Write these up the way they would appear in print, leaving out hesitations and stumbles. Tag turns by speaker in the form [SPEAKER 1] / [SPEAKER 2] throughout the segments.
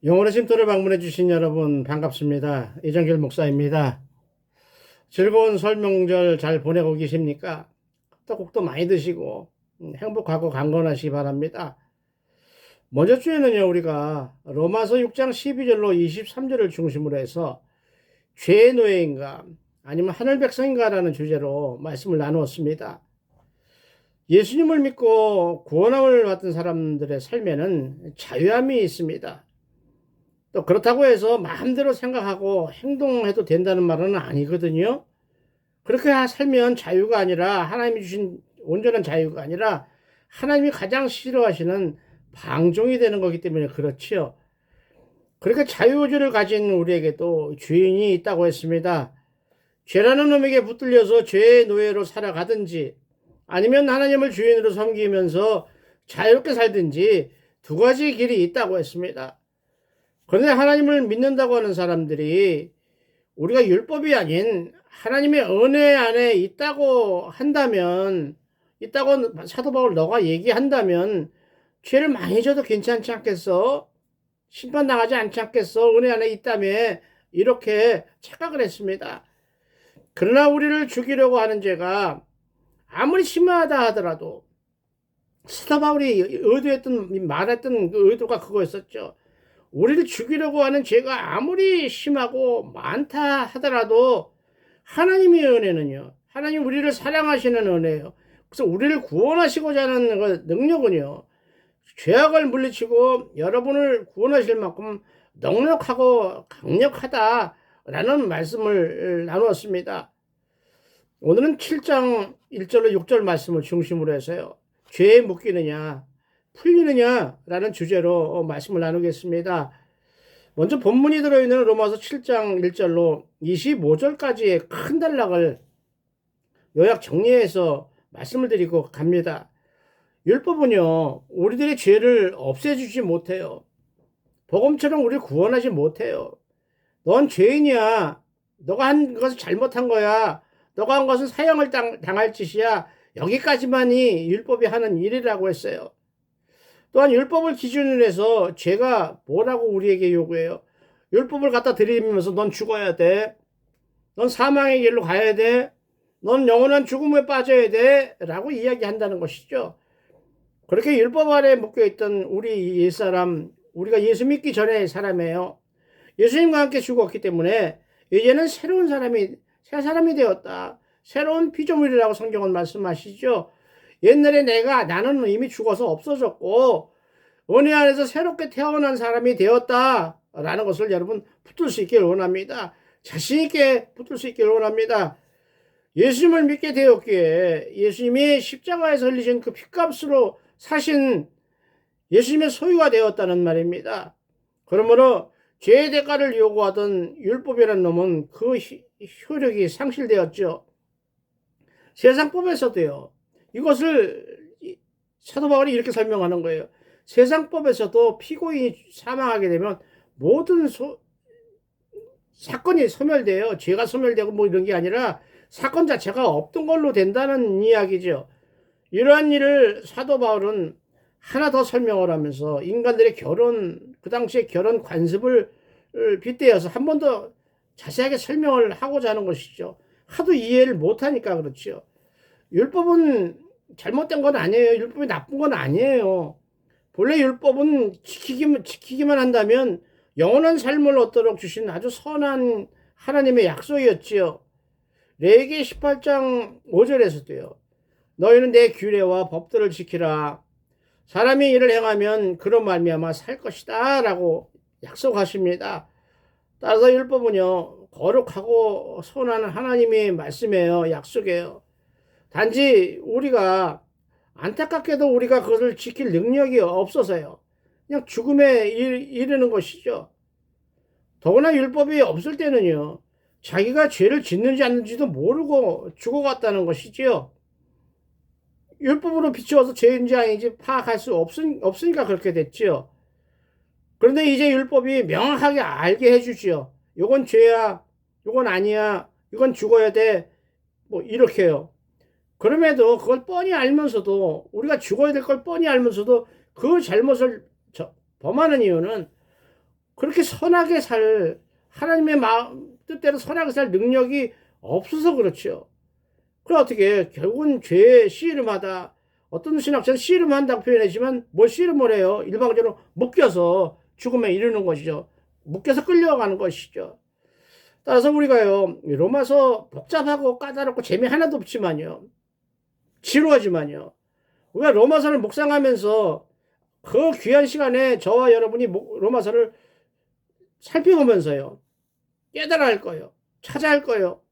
[SPEAKER 1] 영혼의 쉼터를 방문해 주신 여러분 반갑습니다. 이정길 목사입니다. 즐거운 설 명절 잘 보내고 계십니까? 떡국도 많이 드시고 행복하고 강건하시기 바랍니다. 먼저 주에는요, 우리가 로마서 6장 12절로 23절을 중심으로 해서 죄의 노예인가 아니면 하늘 백성인가라는 주제로 말씀을 나누었습니다. 예수님을 믿고 구원함을 받은 사람들의 삶에는 자유함이 있습니다. 또 그렇다고 해서 마음대로 생각하고 행동해도 된다는 말은 아니거든요. 그렇게 살면 자유가 아니라 하나님이 주신 온전한 자유가 아니라 하나님이 가장 싫어하시는 방종이 되는 거기 때문에 그렇지요. 그렇게 자유의지를 가진 우리에게도 주인이 있다고 했습니다. 죄라는 놈에게 붙들려서 죄의 노예로 살아가든지 아니면 하나님을 주인으로 섬기면서 자유롭게 살든지 두 가지 길이 있다고 했습니다. 그런데 하나님을 믿는다고 하는 사람들이 우리가 율법이 아닌 하나님의 은혜 안에 있다고 한다면, 있다고 사도 바울 너가 얘기한다면 죄를 많이 져도 괜찮지 않겠어? 심판당하지 않지 않겠어? 은혜 안에 있다며 이렇게 착각을 했습니다. 그러나 우리를 죽이려고 하는 죄가 아무리 심하다 하더라도 사도 바울이 의도했던 말했던 그 의도가 그거였었죠. 우리를 죽이려고 하는 죄가 아무리 심하고 많다 하더라도 하나님의 은혜는요, 하나님 우리를 사랑하시는 은혜예요. 그래서 우리를 구원하시고자 하는 그 능력은요, 죄악을 물리치고 여러분을 구원하실 만큼 넉넉하고 강력하다라는 말씀을 나누었습니다. 오늘은 7장 1절로 6절 말씀을 중심으로 해서요, 죄에 묶이느냐 풀리느냐라는 주제로 말씀을 나누겠습니다. 먼저 본문이 들어있는 로마서 7장 1절로 25절까지의 큰 단락을 요약 정리해서 말씀을 드리고 갑니다. 율법은요, 우리들의 죄를 없애주지 못해요. 복음처럼 우리를 구원하지 못해요. 넌 죄인이야. 너가 한 것은 잘못한 거야. 너가 한 것은 사형을 당할 짓이야. 여기까지만이 율법이 하는 일이라고 했어요. 또한 율법을 기준으로 해서 죄가 뭐라고 우리에게 요구해요? 율법을 갖다 들이면서 넌 죽어야 돼. 넌 사망의 길로 가야 돼. 넌 영원한 죽음에 빠져야 돼. 라고 이야기한다는 것이죠. 그렇게 율법 아래 묶여있던 우리 옛사람, 우리가 예수 믿기 전의 사람이에요. 예수님과 함께 죽었기 때문에 이제는 새로운 사람이, 새 사람이 되었다. 새로운 피조물이라고 성경은 말씀하시죠. 옛날에 나는 이미 죽어서 없어졌고 은혜 안에서 새롭게 태어난 사람이 되었다라는 것을 여러분 붙들 수 있기를 원합니다. 자신 있게 붙들 수 있기를 원합니다. 예수님을 믿게 되었기에 예수님이 십자가에서 흘리신 그 피값으로 사신 예수님의 소유가 되었다는 말입니다. 그러므로 죄의 대가를 요구하던 율법이라는 놈은 그 효력이 상실되었죠. 세상법에서도요, 이것을 사도 바울이 이렇게 설명하는 거예요. 세상법에서도 피고인이 사망하게 되면 모든 사건이 소멸돼요. 죄가 소멸되고 뭐 이런 게 아니라 사건 자체가 없던 걸로 된다는 이야기죠. 이러한 일을 사도 바울은 하나 더 설명을 하면서 인간들의 그 당시의 결혼 관습을 빗대어서 한 번 더 자세하게 설명을 하고자 하는 것이죠. 하도 이해를 못하니까 그렇죠. 율법은 잘못된 건 아니에요. 율법이 나쁜 건 아니에요. 본래 율법은 지키기만 한다면 영원한 삶을 얻도록 주신 아주 선한 하나님의 약속이었지요. 레위기 18장 5절에서도요. 너희는 내 규례와 법들을 지키라. 사람이 이를 행하면 그로 말미암아 살 것이다 라고 약속하십니다. 따라서 율법은요, 거룩하고 선한 하나님의 말씀이에요. 약속이에요. 단지 우리가 안타깝게도 우리가 그것을 지킬 능력이 없어서요. 그냥 죽음에 이르는 것이죠. 더구나 율법이 없을 때는요, 자기가 죄를 짓는지 않는지도 모르고 죽어갔다는 것이지요. 율법으로 비추어서 죄인지 아닌지 파악할 수 없으니까 그렇게 됐지요. 그런데 이제 율법이 명확하게 알게 해주지요. 요건 죄야, 요건 아니야, 이건 죽어야 돼, 뭐 이렇게요. 그럼에도 그걸 뻔히 알면서도, 우리가 죽어야 될 걸 뻔히 알면서도 그 잘못을 범하는 이유는 그렇게 선하게 살 하나님의 마음 뜻대로 선하게 살 능력이 없어서 그렇죠. 그럼 어떻게 결국은 죄의 씨름하다. 어떤 신학자는 씨름한다고 표현했지만 뭘 씨름을 해요? 일방적으로 묶여서 죽음에 이르는 것이죠. 묶여서 끌려가는 것이죠. 따라서 우리가요, 로마서 복잡하고 까다롭고 재미 하나도 없지만요, 지루하지만요, 우리가 로마서를 묵상하면서 그 귀한 시간에 저와 여러분이 로마서를 살펴보면서요, 깨달아 할 거예요. 찾아 할 거예요.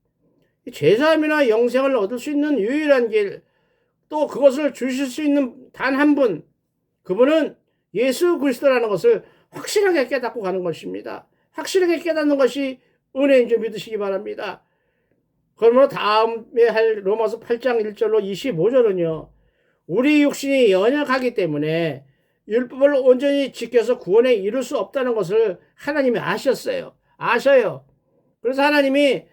[SPEAKER 1] 죄사함이나 영생을 얻을 수 있는 유일한 길, 또 그것을 주실 수 있는 단 한 분, 그분은 예수 그리스도라는 것을 확실하게 깨닫고 가는 것입니다. 확실하게 깨닫는 것이 은혜인 줄 믿으시기 바랍니다. 그러므로 다음에 할 로마서 8장 1절로 25절은요. 우리 육신이 연약하기 때문에 율법을 온전히 지켜서 구원에 이룰 수 없다는 것을 하나님이 아셨어요. 아셔요. 그래서 하나님이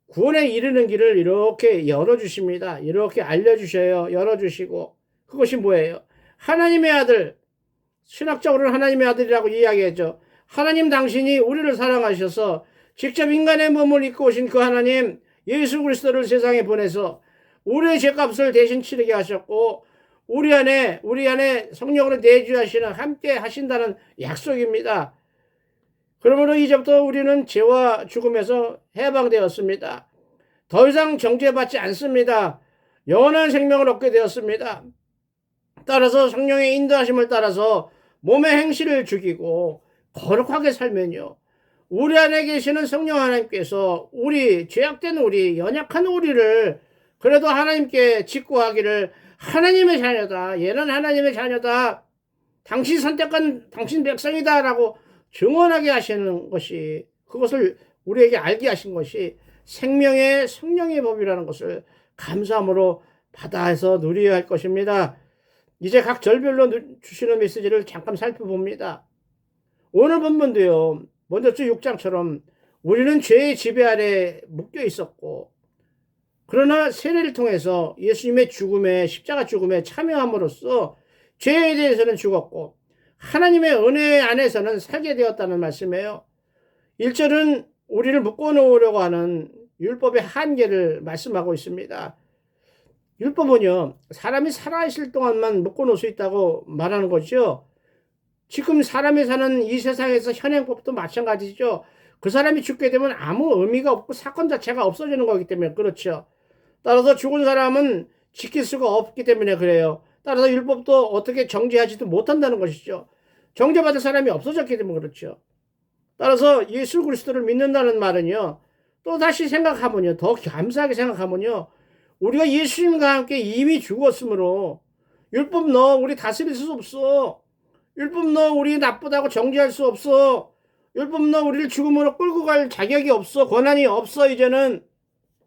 [SPEAKER 1] 구원에 이르는 길을 이렇게 열어주십니다. 이렇게 알려주셔요. 열어주시고. 그것이 뭐예요? 하나님의 아들, 신학적으로는 하나님의 아들이라고 이야기했죠. 하나님 당신이 우리를 사랑하셔서 직접 인간의 몸을 입고 오신 그 하나님 예수 그리스도를 세상에 보내서 우리의 죄값을 대신 치르게 하셨고 우리 안에 성령으로 내주하시는 함께 하신다는 약속입니다. 그러므로 이제부터 우리는 죄와 죽음에서 해방되었습니다. 더 이상 정죄받지 않습니다. 영원한 생명을 얻게 되었습니다. 따라서 성령의 인도하심을 따라서 몸의 행실을 죽이고 거룩하게 살면요. 우리 안에 계시는 성령 하나님께서 우리 죄악된 우리 연약한 우리를 그래도 하나님께 직구하기를 하나님의 자녀다. 얘는 하나님의 자녀다. 당신 선택한 당신 백성이다 라고 증언하게 하시는 것이 그것을 우리에게 알게 하신 것이 생명의 성령의 법이라는 것을 감사함으로 받아서 누려야 할 것입니다. 이제 각 절별로 주시는 메시지를 잠깐 살펴봅니다. 오늘 본문도요. 먼저 주 6장처럼 우리는 죄의 지배 아래 묶여 있었고 그러나 세례를 통해서 예수님의 죽음에 십자가 죽음에 참여함으로써 죄에 대해서는 죽었고 하나님의 은혜 안에서는 살게 되었다는 말씀이에요. 1절은 우리를 묶어놓으려고 하는 율법의 한계를 말씀하고 있습니다. 율법은요, 사람이 살아있을 동안만 묶어놓을 수 있다고 말하는 거죠. 지금 사람이 사는 이 세상에서 현행법도 마찬가지죠. 그 사람이 죽게 되면 아무 의미가 없고 사건 자체가 없어지는 거기 때문에 그렇죠. 따라서 죽은 사람은 지킬 수가 없기 때문에 그래요. 따라서 율법도 어떻게 정죄하지도 못한다는 것이죠. 정죄받을 사람이 없어졌기 때문에 그렇죠. 따라서 예수 그리스도를 믿는다는 말은요. 또 다시 생각하면요. 더 감사하게 생각하면요. 우리가 예수님과 함께 이미 죽었으므로 율법 너 우리 다스릴 수 없어. 율법 너 우리 나쁘다고 정죄할 수 없어. 율법 너 우리를 죽음으로 끌고 갈 자격이 없어. 권한이 없어 이제는.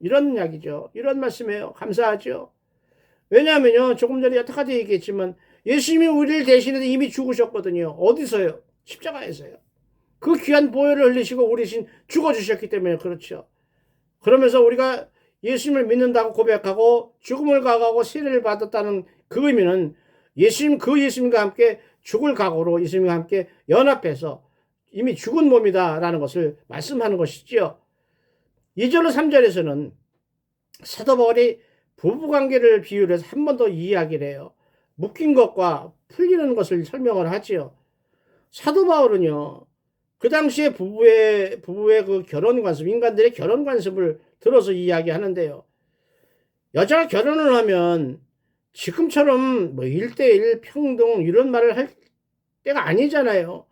[SPEAKER 1] 이런 이야기죠. 이런 말씀이에요. 감사하죠. 왜냐하면요. 조금 전에 여태까지 얘기했지만 예수님이 우리를 대신해서 이미 죽으셨거든요. 어디서요? 십자가에서요. 그 귀한 보혈을 흘리시고 우리 대신 죽어주셨기 때문에 그렇죠. 그러면서 우리가 예수님을 믿는다고 고백하고 죽음을 각오하고 세례를 받았다는 그 의미는 예수님과 함께 죽을 각오로 예수님과 함께 연합해서 이미 죽은 몸이다라는 것을 말씀하는 것이지요. 2절로 3절에서는 사도 바울이 부부관계를 비유를 해서 한 번 더 이야기를 해요. 묶인 것과 풀리는 것을 설명을 하지요. 사도 바울은요. 그 당시에 부부의 그 결혼 관습, 인간들의 결혼 관습을 들어서 이야기하는데요. 여자가 결혼을 하면 지금처럼 뭐 1대1 평등 이런 말을 할 때가 아니잖아요.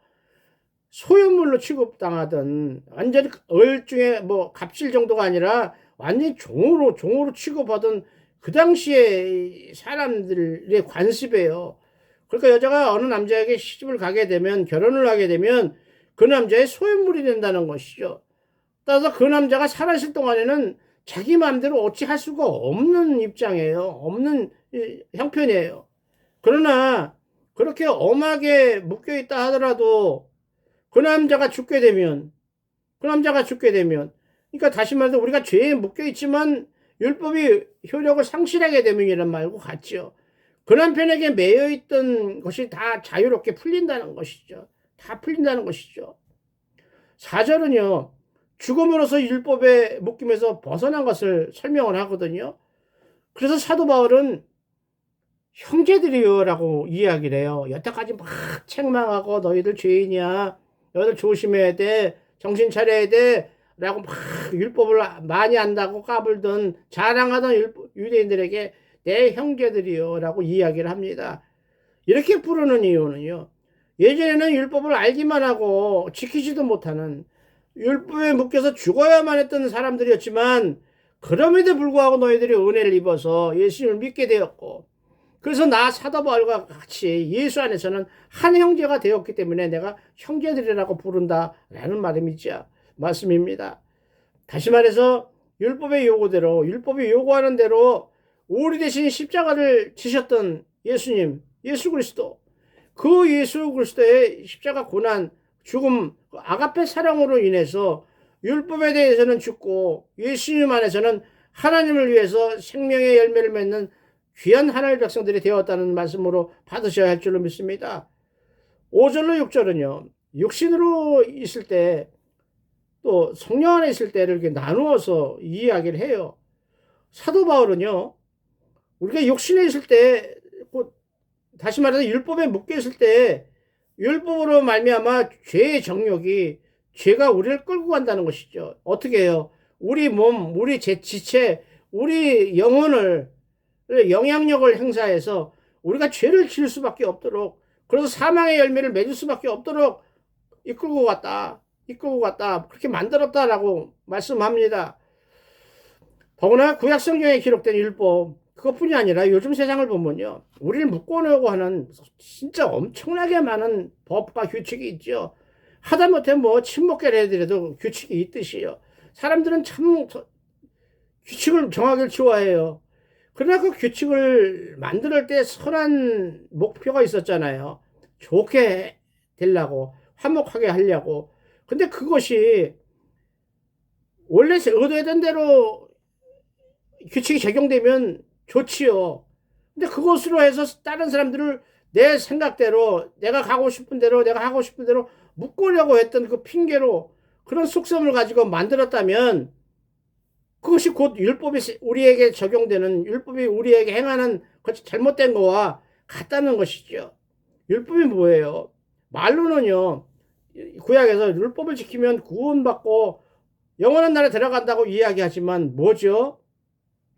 [SPEAKER 1] 소유물로 취급당하던 완전히 얼중에 뭐 갑질 정도가 아니라 완전히 종으로 취급하던 그 당시에 사람들의 관습이에요. 그러니까 여자가 어느 남자에게 시집을 가게 되면 결혼을 하게 되면 그 남자의 소유물이 된다는 것이죠. 따라서 그 남자가 살아있을 동안에는 자기 마음대로 어찌할 수가 없는 입장이에요. 없는 형편이에요. 그러나 그렇게 엄하게 묶여있다 하더라도 그 남자가 죽게 되면 그러니까 다시 말해서 우리가 죄에 묶여있지만 율법이 효력을 상실하게 되면 이런 말과 같죠. 그 남편에게 매여있던 것이 다 자유롭게 풀린다는 것이죠. 다 풀린다는 것이죠. 4절은요. 죽음으로써 율법의 묶임에서 벗어난 것을 설명을 하거든요. 그래서 사도 바울은 형제들이여 라고 이야기를 해요. 여태까지 막 책망하고 너희들 죄인이야. 너희들 조심해야 돼. 정신 차려야 돼. 라고 막 율법을 많이 안다고 까불던 자랑하던 유대인들에게 내 형제들이여 라고 이야기를 합니다. 이렇게 부르는 이유는요. 예전에는 율법을 알기만 하고 지키지도 못하는 율법에 묶여서 죽어야만 했던 사람들이었지만 그럼에도 불구하고 너희들이 은혜를 입어서 예수님을 믿게 되었고 그래서 나 사도 바울과 같이 예수 안에서는 한 형제가 되었기 때문에 내가 형제들이라고 부른다라는 말씀입니다. 다시 말해서 율법의 요구대로 율법이 요구하는 대로 우리 대신 십자가를 지셨던 예수님, 예수 그리스도 그 예수 그리스도의 십자가 고난, 죽음, 아가페 사랑으로 인해서 율법에 대해서는 죽고 예수님 안에서는 하나님을 위해서 생명의 열매를 맺는 귀한 하나님의 백성들이 되었다는 말씀으로 받으셔야 할 줄로 믿습니다. 5절로 6절은요. 육신으로 있을 때 또 성령 안에 있을 때를 이렇게 나누어서 이야기를 해요. 사도 바울은요. 우리가 육신에 있을 때 다시 말해서 율법에 묶여 있을 때 율법으로 말미암아 죄의 정욕이 죄가 우리를 끌고 간다는 것이죠. 어떻게 해요? 우리 몸, 우리 지체, 우리 영혼을 영향력을 행사해서 우리가 죄를 지을 수밖에 없도록 그래서 사망의 열매를 맺을 수밖에 없도록 이끌고 갔다. 그렇게 만들었다라고 말씀합니다. 더구나 구약성경에 기록된 율법 그것뿐이 아니라 요즘 세상을 보면요. 우리를 묶어내려고 하는 진짜 엄청나게 많은 법과 규칙이 있죠. 하다못해 뭐 침묵계를 해더라도 규칙이 있듯이요. 사람들은 참 규칙을 정하기를 좋아해요. 그러나 그 규칙을 만들 때 선한 목표가 있었잖아요. 좋게 되려고, 화목하게 하려고. 근데 그것이 원래 의도했던 대로 규칙이 적용되면 좋지요. 근데 그것으로 해서 다른 사람들을 내 생각대로, 내가 가고 싶은 대로, 내가 하고 싶은 대로 묶으려고 했던 그 핑계로 그런 속셈을 가지고 만들었다면 그것이 곧 율법이 우리에게 적용되는 율법이 우리에게 행하는 것이 잘못된 거와 같다는 것이죠. 율법이 뭐예요? 말로는요. 구약에서 율법을 지키면 구원받고 영원한 나라에 들어간다고 이야기하지만 뭐죠?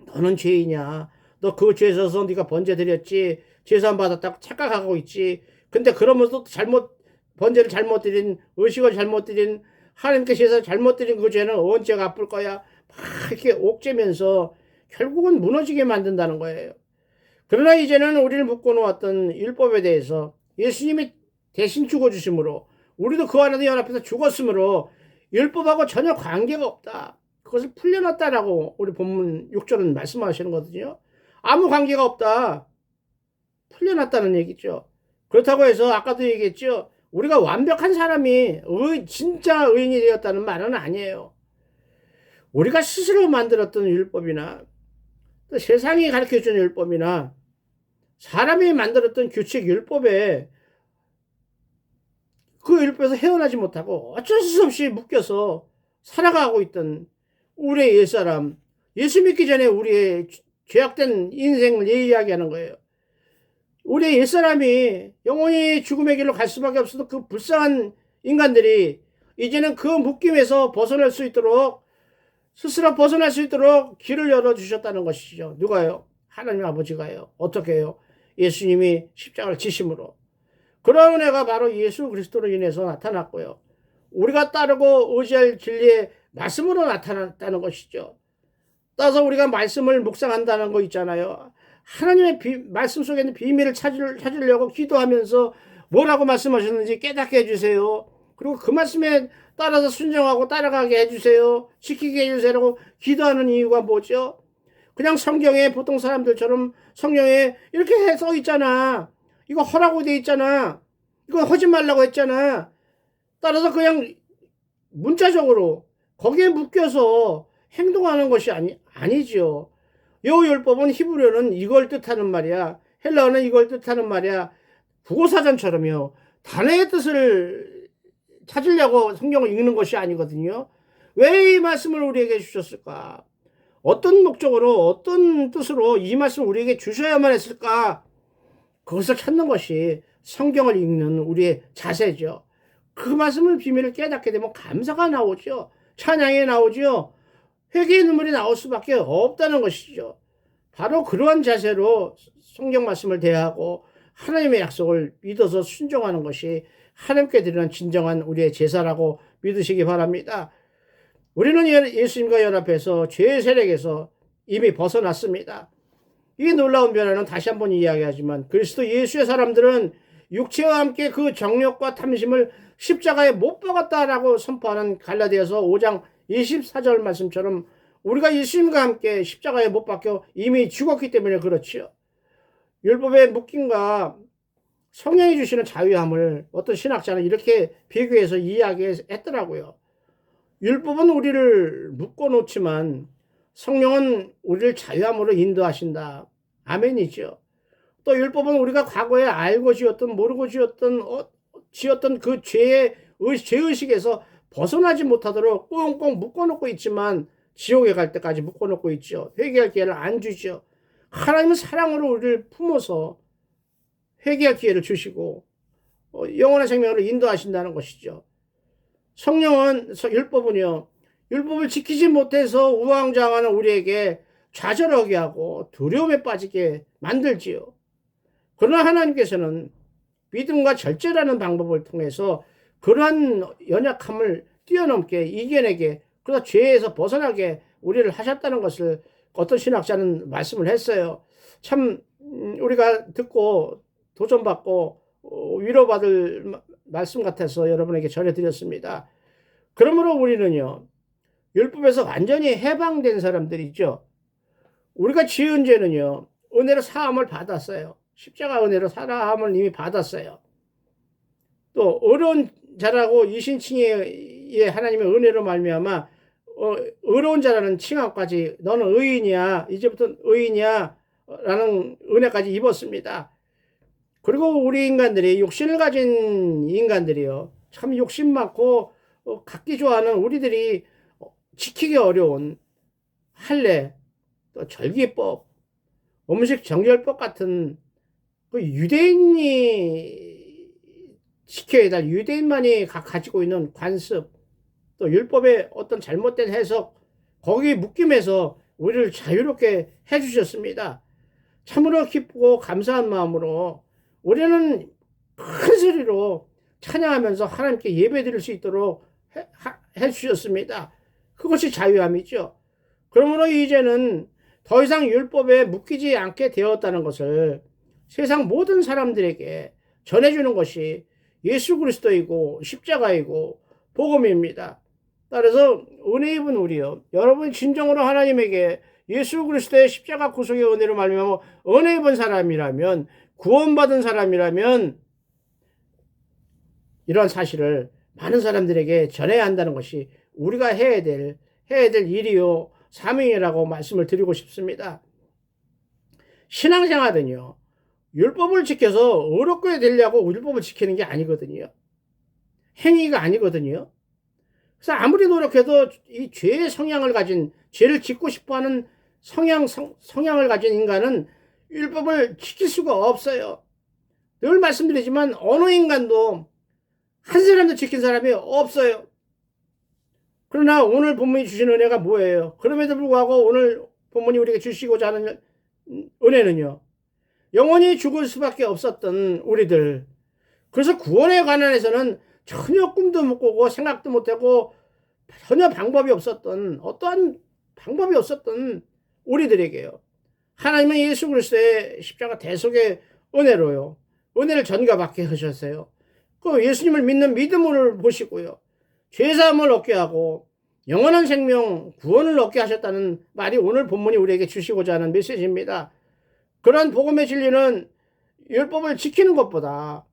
[SPEAKER 1] 너는 죄이냐? 너 그 죄에 있어서 네가 번제 드렸지. 제사함 받았다고 착각하고 있지. 근데 그러면서 번제를 잘못 드린, 의식을 잘못 드린, 하나님께 제사 잘못 드린 그 죄는 언제 갚을 거야? 막 이렇게 옥죄면서 결국은 무너지게 만든다는 거예요. 그러나 이제는 우리를 묶어놓았던 율법에 대해서 예수님이 대신 죽어주심으로 우리도 그 안에서 연합해서 죽었으므로 율법하고 전혀 관계가 없다. 그것을 풀려놨다라고 우리 본문 6절은 말씀하시는 거거든요. 아무 관계가 없다. 풀려났다는 얘기죠. 그렇다고 해서 아까도 얘기했죠. 우리가 완벽한 사람이 진짜 의인이 되었다는 말은 아니에요. 우리가 스스로 만들었던 율법이나 또 세상이 가르쳐주는 율법이나 사람이 만들었던 규칙 율법에 그 율법에서 헤어나지 못하고 어쩔 수 없이 묶여서 살아가고 있던 우리의 옛사람, 예수 믿기 전에 우리의 죄악된 인생을 이야기하는 거예요. 우리의 옛사람이 영원히 죽음의 길로 갈 수밖에 없어도 그 불쌍한 인간들이 이제는 그 묶임에서 벗어날 수 있도록 스스로 벗어날 수 있도록 길을 열어주셨다는 것이죠. 누가요? 하나님 아버지가요. 어떻게 해요? 예수님이 십자가를 지심으로. 그런 은혜가 바로 예수 그리스도로 인해서 나타났고요. 우리가 따르고 의지할 진리의 말씀으로 나타났다는 것이죠. 따라서 우리가 말씀을 묵상한다는 거 있잖아요. 하나님의 말씀 속에 있는 비밀을 찾으려고 기도하면서 뭐라고 말씀하셨는지 깨닫게 해주세요. 그리고 그 말씀에 따라서 순종하고 따라가게 해주세요. 지키게 해주세요라고 기도하는 이유가 뭐죠? 그냥 성경에 보통 사람들처럼 성경에 이렇게 써 있잖아. 이거 허라고 돼 있잖아. 이거 하지 말라고 했잖아. 따라서 그냥 문자적으로 거기에 묶여서 행동하는 것이 아니죠. 요 율법은 히브리어는 이걸 뜻하는 말이야. 헬라어는 이걸 뜻하는 말이야. 국어사전처럼요. 단어의 뜻을 찾으려고 성경을 읽는 것이 아니거든요. 왜 이 말씀을 우리에게 주셨을까? 어떤 목적으로, 어떤 뜻으로 이 말씀을 우리에게 주셔야만 했을까? 그것을 찾는 것이 성경을 읽는 우리의 자세죠. 그 말씀을 비밀을 깨닫게 되면 감사가 나오죠. 찬양이 나오죠. 회개의 눈물이 나올 수밖에 없다는 것이죠. 바로 그러한 자세로 성경 말씀을 대하고 하나님의 약속을 믿어서 순종하는 것이 하나님께 드리는 진정한 우리의 제사라고 믿으시기 바랍니다. 우리는 예수님과 연합해서 죄의 세력에서 이미 벗어났습니다. 이 놀라운 변화는 다시 한번 이야기하지만 그리스도 예수의 사람들은 육체와 함께 그 정욕과 탐심을 십자가에 못 박았다라고 선포하는 갈라디아서 5장 24절 말씀처럼 우리가 예수님과 함께 십자가에 못 박혀 이미 죽었기 때문에 그렇지요. 율법의 묶임과 성령이 주시는 자유함을 어떤 신학자는 이렇게 비교해서 이야기했더라고요. 율법은 우리를 묶어놓지만 성령은 우리를 자유함으로 인도하신다. 아멘이죠. 또 율법은 우리가 과거에 알고 지었던 모르고 지었던 그 죄의식에서 벗어나지 못하도록 꽁꽁 묶어놓고 있지만 지옥에 갈 때까지 묶어놓고 있죠. 회개할 기회를 안 주죠. 하나님은 사랑으로 우리를 품어서 회개할 기회를 주시고 영원한 생명으로 인도하신다는 것이죠. 성령은 율법은요. 율법을 지키지 못해서 우왕좌왕하는 우리에게 좌절하게 하고 두려움에 빠지게 만들지요. 그러나 하나님께서는 믿음과 절제라는 방법을 통해서 그러한 연약함을 뛰어넘게 이겨내게 그러다 죄에서 벗어나게 우리를 하셨다는 것을 어떤 신학자는 말씀을 했어요. 참 우리가 듣고 도전받고 위로받을 말씀 같아서 여러분에게 전해드렸습니다. 그러므로 우리는요. 율법에서 완전히 해방된 사람들이죠. 우리가 지은 죄는요. 은혜로 사함을 받았어요. 십자가 은혜로 사함을 이미 받았어요. 또 어려운 자라고 이신칭의 하나님의 은혜로 말미암아 어려운 자라는 칭함까지 너는 의인이야. 이제부터 의인이야. 라는 은혜까지 입었습니다. 그리고 우리 인간들이 욕심을 가진 인간들이요. 참 욕심 많고 갖기 좋아하는 우리들이 지키기 어려운 할례, 또 절기법, 음식 정결법 같은 그 유대인이 지켜야 될 유대인만이 가지고 있는 관습, 또 율법의 어떤 잘못된 해석, 거기에 묶임에서 우리를 자유롭게 해주셨습니다. 참으로 기쁘고 감사한 마음으로 우리는 큰 소리로 찬양하면서 하나님께 예배드릴 수 있도록 해주셨습니다. 그것이 자유함이죠. 그러므로 이제는 더 이상 율법에 묶이지 않게 되었다는 것을 세상 모든 사람들에게 전해주는 것이 예수 그리스도이고 십자가이고 복음입니다. 따라서 은혜 입은 우리요. 여러분이 진정으로 하나님에게 예수 그리스도의 십자가 구속의 은혜로 말미암아 은혜 입은 사람이라면 구원받은 사람이라면 이러한 사실을 많은 사람들에게 전해야 한다는 것이 우리가 해야 될 일이요 사명이라고 말씀을 드리고 싶습니다. 신앙생활은요. 율법을 지켜서 어렵게 되려고 율법을 지키는 게 아니거든요. 행위가 아니거든요. 그래서 아무리 노력해도 이 죄의 성향을 가진 죄를 짓고 싶어하는 성향을 가진 인간은 율법을 지킬 수가 없어요. 늘 말씀드리지만 어느 인간도 한 사람도 지킨 사람이 없어요. 그러나 오늘 본문이 주신 은혜가 뭐예요? 그럼에도 불구하고 오늘 본문이 우리에게 주시고자 하는 은혜는요. 영원히 죽을 수밖에 없었던 우리들. 그래서 구원에 관한해서는 전혀 꿈도 못 꾸고 생각도 못하고 전혀 방법이 없었던 어떠한 방법이 없었던 우리들에게요. 하나님은 예수 그리스도의 십자가 대속의 은혜로요. 은혜를 전가받게 하셨어요. 그 예수님을 믿는 믿음을 보시고요. 죄사함을 얻게 하고 영원한 생명 구원을 얻게 하셨다는 말이 오늘 본문이 우리에게 주시고자 하는 메시지입니다. 그러한 복음의 진리는 율법을 지키는 것보다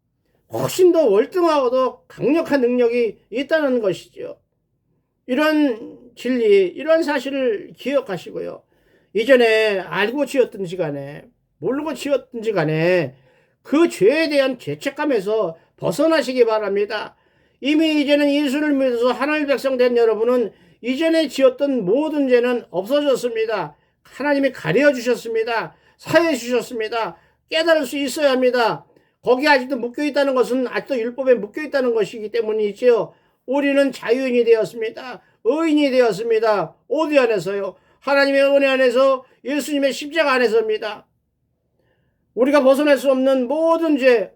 [SPEAKER 1] 훨씬 더 월등하고도 강력한 능력이 있다는 것이죠. 이런 진리, 이런 사실을 기억하시고요. 이전에 알고 지었든지 간에 모르고 지었든지 간에 그 죄에 대한 죄책감에서 벗어나시기 바랍니다. 이미 이제는 예수를 믿어서 하나님 백성 된 여러분은 이전에 지었던 모든 죄는 없어졌습니다. 하나님이 가려 주셨습니다. 사해 주셨습니다. 깨달을 수 있어야 합니다. 거기에 아직도 묶여 있다는 것은 아직도 율법에 묶여 있다는 것이기 때문이지요. 우리는 자유인이 되었습니다. 의인이 되었습니다. 어디 안에서요? 하나님의 은혜 안에서, 예수님의 십자가 안에서입니다. 우리가 벗어날 수 없는 모든 죄,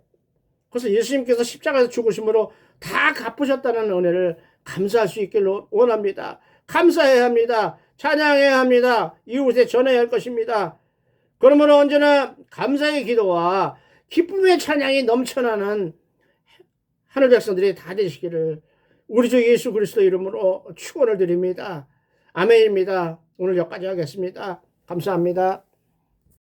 [SPEAKER 1] 그래서 예수님께서 십자가에서 죽으심으로 다 갚으셨다는 은혜를 감사할 수 있길 원합니다. 감사해야 합니다. 찬양해야 합니다. 이웃에 전해야 할 것입니다. 그러므로 언제나 감사의 기도와 기쁨의 찬양이 넘쳐나는 하늘 백성들이 다 되시기를 우리 주 예수 그리스도 이름으로 축원을 드립니다. 아멘입니다. 오늘 여기까지 하겠습니다. 감사합니다.